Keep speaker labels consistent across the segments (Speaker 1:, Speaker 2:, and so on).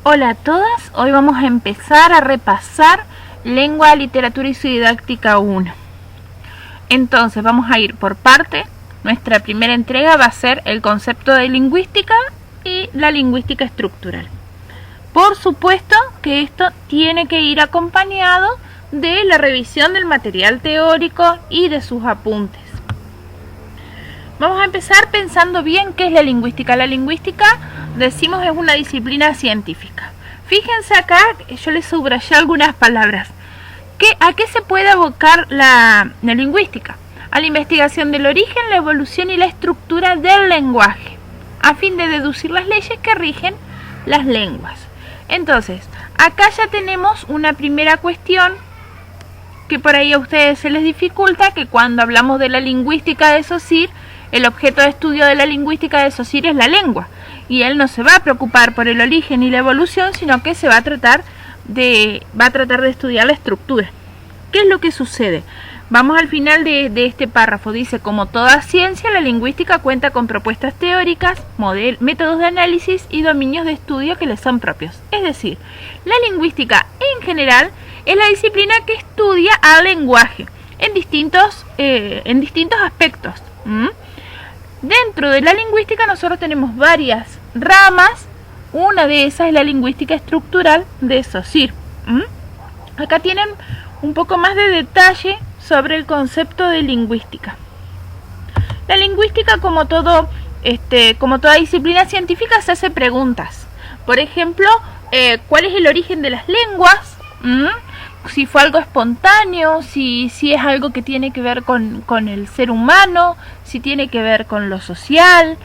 Speaker 1: Hola a todas, hoy vamos a empezar a repasar Lengua, Literatura y su Didáctica 1. Entonces vamos a ir por parte. Nuestra primera entrega va a ser el concepto de lingüística y la lingüística estructural. Por supuesto que esto tiene que ir acompañado de la revisión del material teórico y de sus apuntes. Vamos a empezar pensando bien qué es la lingüística. La lingüística, decimos, es una disciplina científica. Fíjense acá, yo les subrayé algunas palabras. ¿A qué se puede abocar la lingüística? A la investigación del origen, la evolución y la estructura del lenguaje, a fin de deducir las leyes que rigen las lenguas. Entonces, acá ya tenemos una primera cuestión que por ahí a ustedes se les dificulta, que cuando hablamos de la lingüística de Saussure, el objeto de estudio de la lingüística de Saussure es la lengua, y él no se va a preocupar por el origen y la evolución, sino que se va a tratar de estudiar la estructura. ¿Qué es lo que sucede? Vamos al final de este párrafo. Dice: como toda ciencia, la lingüística cuenta con propuestas teóricas, métodos de análisis y dominios de estudio que le son propios. Es decir, la lingüística en general es la disciplina que estudia al lenguaje en distintos aspectos. Dentro de la lingüística nosotros tenemos varias ramas. Una de esas es la lingüística estructural de Saussure. Acá tienen un poco más de detalle sobre el concepto de lingüística. La lingüística, como toda disciplina científica, se hace preguntas. Por ejemplo, ¿cuál es el origen de las lenguas? Si fue algo espontáneo, si es algo que tiene que ver con el ser humano, si tiene que ver con lo social.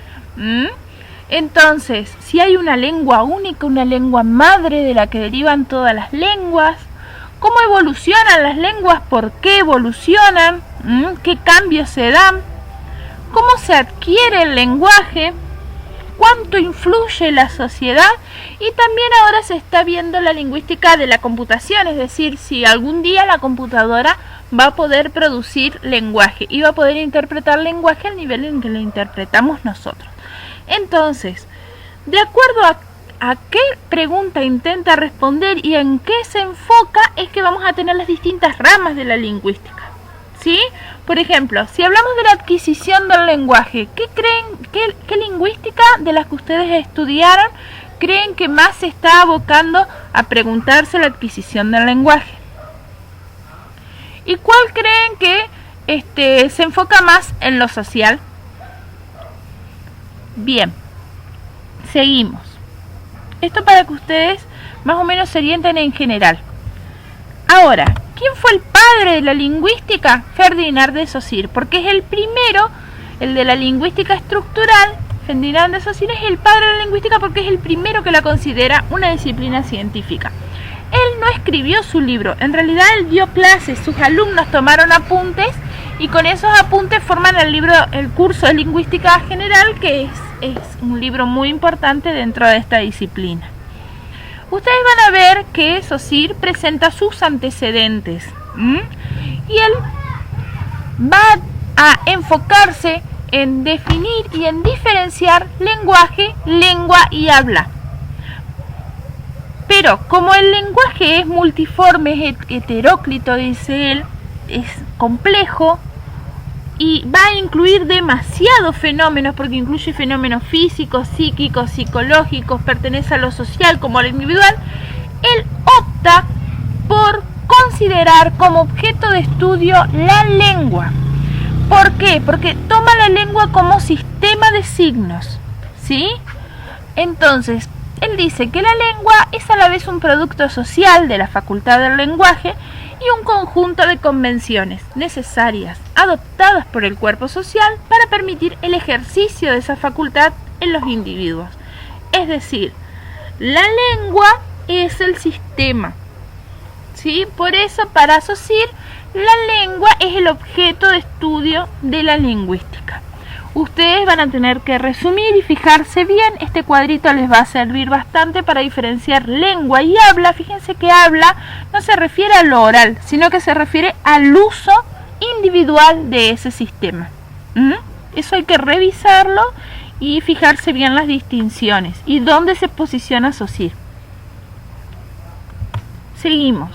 Speaker 1: Entonces, si hay una lengua única, una lengua madre de la que derivan todas las lenguas, ¿cómo evolucionan las lenguas? ¿Por qué evolucionan? ¿Qué cambios se dan? ¿Cómo se adquiere el lenguaje? ¿Cuánto influye la sociedad? Y también ahora se está viendo la lingüística de la computación, es decir, si algún día la computadora va a poder producir lenguaje y va a poder interpretar lenguaje al nivel en que lo interpretamos nosotros. Entonces, de acuerdo a qué pregunta intenta responder y en qué se enfoca, es que vamos a tener las distintas ramas de la lingüística. ¿Sí? Por ejemplo, si hablamos de la adquisición del lenguaje, ¿qué creen, qué lingüística de las que ustedes estudiaron creen que más se está abocando a preguntarse la adquisición del lenguaje? ¿Y cuál creen que se enfoca más en lo social? Bien, seguimos. Esto para que ustedes más o menos se orienten en general. Ahora, ¿quién fue el padre de la lingüística? Ferdinand de Saussure, porque es el primero, el de la lingüística estructural. Ferdinand de Saussure es el padre de la lingüística porque es el primero que la considera una disciplina científica. Él no escribió su libro, en realidad él dio clases, sus alumnos tomaron apuntes y con esos apuntes forman el curso de lingüística general, que es un libro muy importante dentro de esta disciplina. Ustedes van a ver que Saussure presenta sus antecedentes y él va a enfocarse en definir y en diferenciar lenguaje, lengua y habla. Pero como el lenguaje es multiforme, es heteróclito, dice él, es complejo y va a incluir demasiados fenómenos, porque incluye fenómenos físicos, psíquicos, psicológicos, pertenece a lo social como a lo individual, él opta por considerar como objeto de estudio la lengua. ¿Por qué? Porque toma la lengua como sistema de signos, ¿sí? Entonces, él dice que la lengua es a la vez un producto social de la facultad del lenguaje y un conjunto de convenciones necesarias adoptadas por el cuerpo social para permitir el ejercicio de esa facultad en los individuos. Es decir, la lengua es el sistema, ¿sí? Por eso, para Saussure, la lengua es el objeto de estudio de la lingüística. Ustedes van a tener que resumir y fijarse bien. Este cuadrito les va a servir bastante para diferenciar lengua y habla. Fíjense que habla no se refiere a lo oral, sino que se refiere al uso individual de ese sistema. Eso hay que revisarlo y fijarse bien las distinciones y dónde se posiciona Saussure. Seguimos.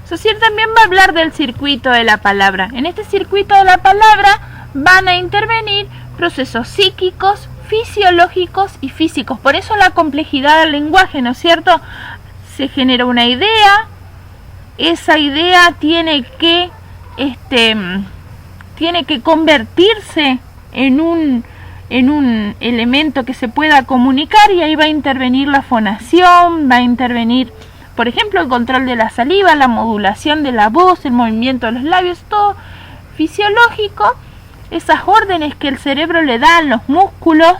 Speaker 1: Saussure también va a hablar del circuito de la palabra. En este circuito de la palabra van a intervenir procesos psíquicos, fisiológicos y físicos. Por eso la complejidad del lenguaje, ¿no es cierto? Se genera una idea, esa idea tiene que convertirse en un elemento que se pueda comunicar, y ahí va a intervenir la fonación, va a intervenir, por ejemplo, el control de la saliva, la modulación de la voz, el movimiento de los labios, todo fisiológico, esas órdenes que el cerebro le da a los músculos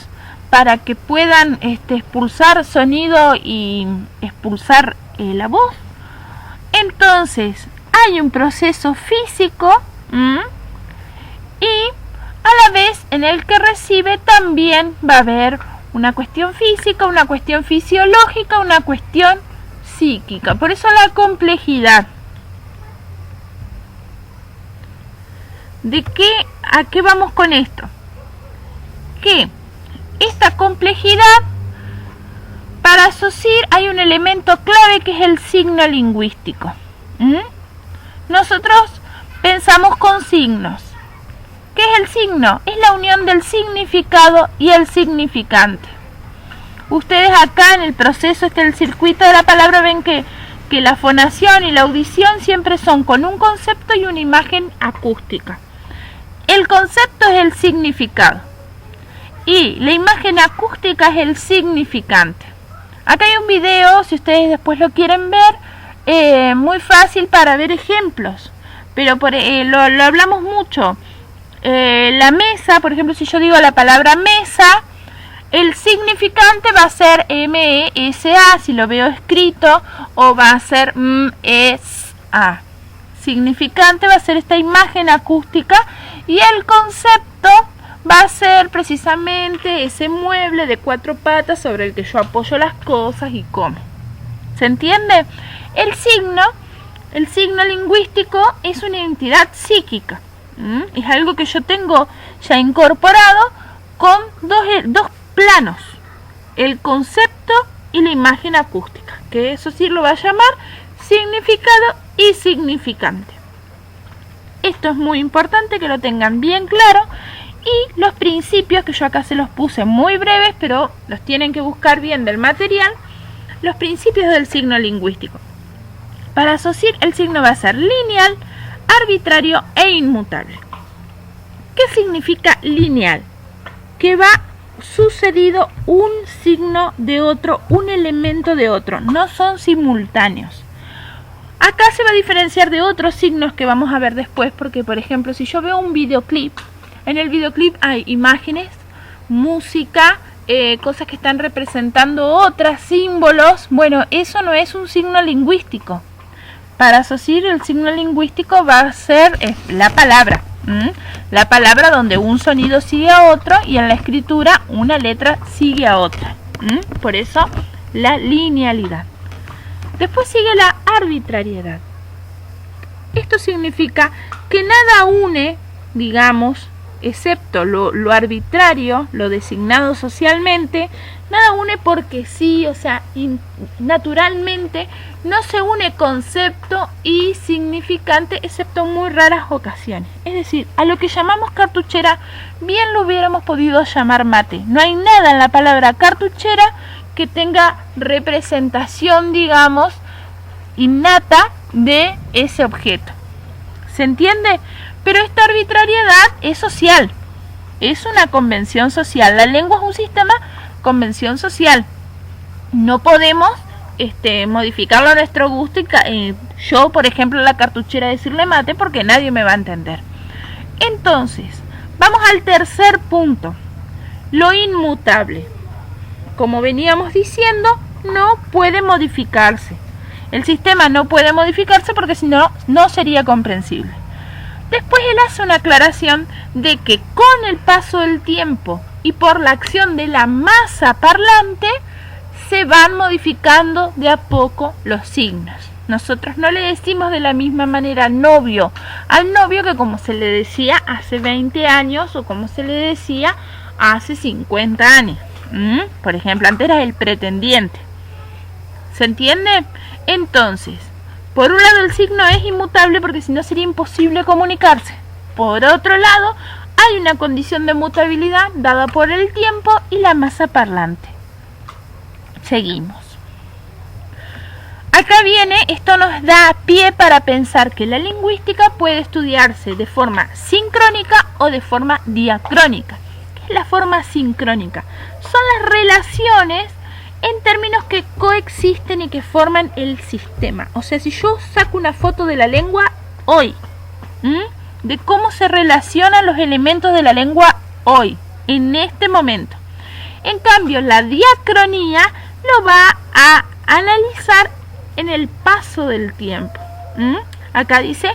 Speaker 1: para que puedan expulsar sonido y expulsar la voz. Entonces hay un proceso físico y a la vez en el que recibe también va a haber una cuestión física, una cuestión fisiológica, una cuestión psíquica. Por eso la complejidad. ¿A qué vamos con esto? Que esta complejidad, para Saussure hay un elemento clave que es el signo lingüístico. Nosotros pensamos con signos. ¿Qué es el signo? Es la unión del significado y el significante. Ustedes acá en el proceso del circuito de la palabra ven que la fonación y la audición siempre son con un concepto y una imagen acústica. El concepto es el significado y la imagen acústica es el significante. Acá hay un video, si ustedes después lo quieren ver, muy fácil para ver ejemplos, pero lo hablamos mucho. La mesa, por ejemplo, si yo digo la palabra mesa, el significante va a ser M-E-S-A, si lo veo escrito, o va a ser M-E-S-A. Significante va a ser esta imagen acústica, y el concepto va a ser precisamente ese mueble de 4 patas sobre el que yo apoyo las cosas y como. ¿Se entiende? El signo lingüístico es una entidad psíquica. Es algo que yo tengo ya incorporado con dos planos, el concepto y la imagen acústica, que eso sí lo va a llamar significado y significante. Esto es muy importante que lo tengan bien claro, y los principios, que yo acá se los puse muy breves, pero los tienen que buscar bien del material, los principios del signo lingüístico. Para Saussure el signo va a ser lineal, arbitrario e inmutable. ¿Qué significa lineal? Que va sucedido un signo de otro, un elemento de otro, no son simultáneos. Acá se va a diferenciar de otros signos que vamos a ver después, porque por ejemplo si yo veo un videoclip, en el videoclip hay imágenes, música, cosas que están representando otras, símbolos. Bueno, eso no es un signo lingüístico. Para Saussure el signo lingüístico va a ser la palabra. La palabra donde un sonido sigue a otro, y en la escritura una letra sigue a otra. Por eso la linealidad. Después sigue la arbitrariedad. Esto significa que nada une, digamos, excepto lo arbitrario, lo designado socialmente, nada une porque sí, o sea, naturalmente no se une concepto y significante, excepto en muy raras ocasiones. Es decir, a lo que llamamos cartuchera, bien lo hubiéramos podido llamar mate. No hay nada en la palabra cartuchera que tenga representación, digamos, innata de ese objeto. ¿Se entiende? Pero esta arbitrariedad es social, es una convención social. La lengua es un sistema convención social. No podemos modificarlo a nuestro gusto y yo, por ejemplo, la cartuchera decirle mate, porque nadie me va a entender. Entonces, vamos al tercer punto, lo inmutable. Como veníamos diciendo, no puede modificarse. El sistema no puede modificarse porque si no, no sería comprensible. Después él hace una aclaración de que con el paso del tiempo y por la acción de la masa parlante se van modificando de a poco los signos. Nosotros no le decimos de la misma manera novio al novio que como se le decía hace 20 años o como se le decía hace 50 años. Por ejemplo, antes era el pretendiente. ¿Se entiende? Entonces, Por un lado el signo es inmutable porque si no sería imposible comunicarse. Por otro lado, hay una condición de mutabilidad dada por el tiempo y la masa parlante. Seguimos. Acá viene, esto nos da pie para pensar que la lingüística puede estudiarse de forma sincrónica o de forma diacrónica. ¿Qué es la forma sincrónica? Son las relaciones en términos que coexisten y que forman el sistema. O sea, si yo saco una foto de la lengua hoy, de cómo se relacionan los elementos de la lengua hoy, en este momento. En cambio, la diacronía lo va a analizar en el paso del tiempo. Acá dice,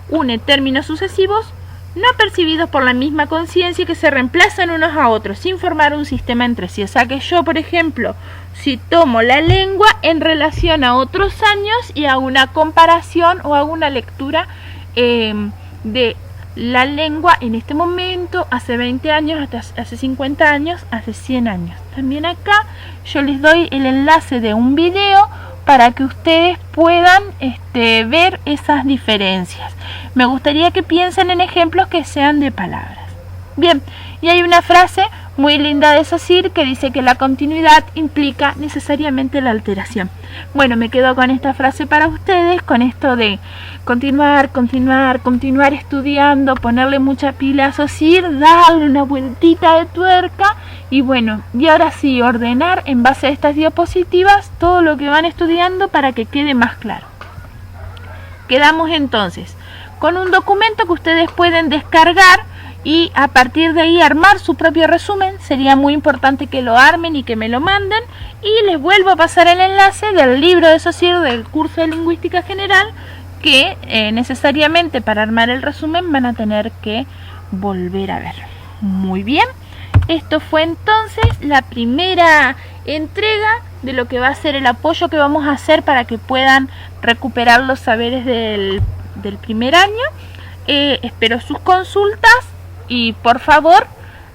Speaker 1: une términos sucesivos no percibidos por la misma conciencia que se reemplazan unos a otros sin formar un sistema entre sí. O sea que yo, por ejemplo, si tomo la lengua en relación a otros años y hago una comparación o hago una lectura de la lengua en este momento, hace 20 años, hace 50 años, hace 100 años. También acá yo les doy el enlace de un video para que ustedes puedan ver esas diferencias. Me gustaría que piensen en ejemplos que sean de palabras. Bien, y hay una frase muy linda de Saussure que dice que la continuidad implica necesariamente la alteración. Bueno, me quedo con esta frase para ustedes, con esto de continuar estudiando, ponerle mucha pila a Saussure, darle una vueltita de tuerca y bueno, y ahora sí, ordenar en base a estas diapositivas todo lo que van estudiando para que quede más claro. Quedamos entonces con un documento que ustedes pueden descargar y a partir de ahí armar su propio resumen. Sería muy importante que lo armen y que me lo manden. Y les vuelvo a pasar el enlace del libro de Saussure del curso de Lingüística General, que necesariamente para armar el resumen van a tener que volver a ver. Muy bien, esto fue entonces la primera entrega de lo que va a ser el apoyo que vamos a hacer para que puedan recuperar los saberes del primer año. Espero sus consultas. Y por favor,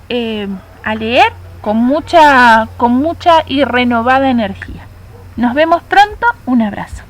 Speaker 1: a leer con mucha y renovada energía. Nos vemos pronto. Un abrazo.